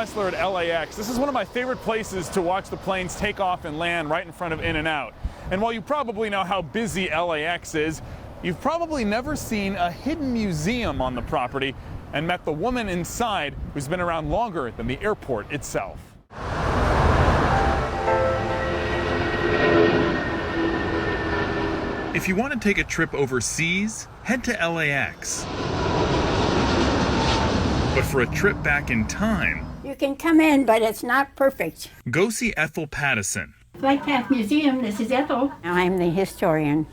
Wesler at LAX. This is one of my favorite places to watch the planes take off and land right in front of In-N-Out. And while you probably know how busy LAX is, you've probably never seen a hidden museum on the property and met the woman inside who's been around longer than the airport itself. If you want to take a trip overseas, head to LAX. But for a trip back in time, you can come in, but it's not perfect. Go see Ethel Pattison. Flight Path Museum, this is Ethel. I'm the historian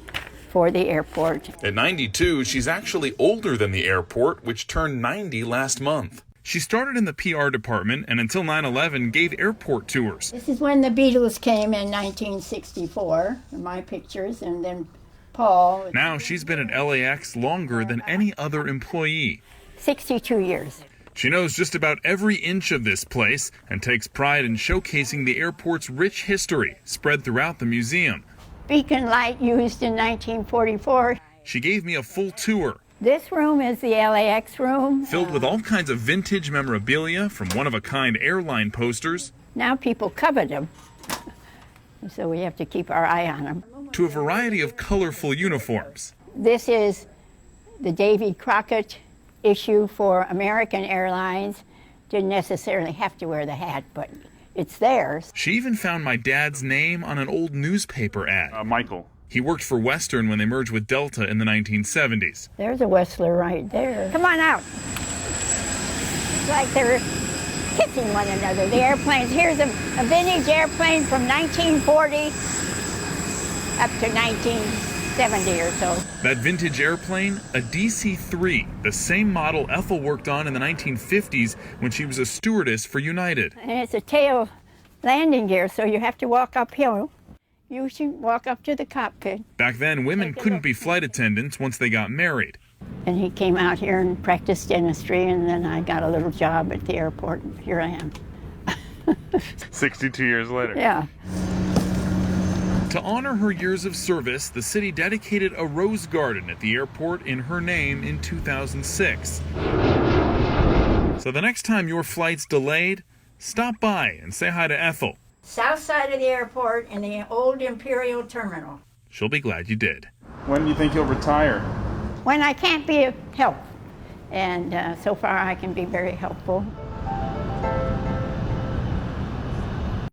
for the airport. At 92, she's actually older than the airport, which turned 90 last month. She started in the PR department and until 9/11 gave airport tours. This is when the Beatles came in 1964, my pictures, and then Paul. Now she's been at LAX longer than any other employee. 62 years. She knows just about every inch of this place and takes pride in showcasing the airport's rich history spread throughout the museum. Beacon light used in 1944. She gave me a full tour. This room is the LAX room. Filled with all kinds of vintage memorabilia from one-of-a-kind airline posters. Now people covet them, so we have to keep our eye on them. To a variety of colorful uniforms. This is the Davy Crockett issue for American Airlines. Didn't necessarily have to wear the hat, but it's theirs. She even found my dad's name on an old newspaper ad. Michael. He worked for Western when they merged with Delta in the 1970s. There's a Wesler right there. Come on out. It's like they're kissing one another, the airplanes. Here's a vintage airplane from 1940 up to 1970 or so. That vintage airplane, a DC-3, the same model Ethel worked on in the 1950s when she was a stewardess for United. And it's a tail landing gear, so you have to walk uphill. You should walk up to the cockpit. Back then, women couldn't be flight attendants once they got married. And he came out here and practiced dentistry, and then I got a little job at the airport, and here I am. 62 years later. Yeah. To honor her years of service, the city dedicated a rose garden at the airport in her name in 2006. So the next time your flight's delayed, stop by and say hi to Ethel. South side of the airport in the old Imperial Terminal. She'll be glad you did. When do you think you'll retire? When I can't be of help. And so far I can be very helpful.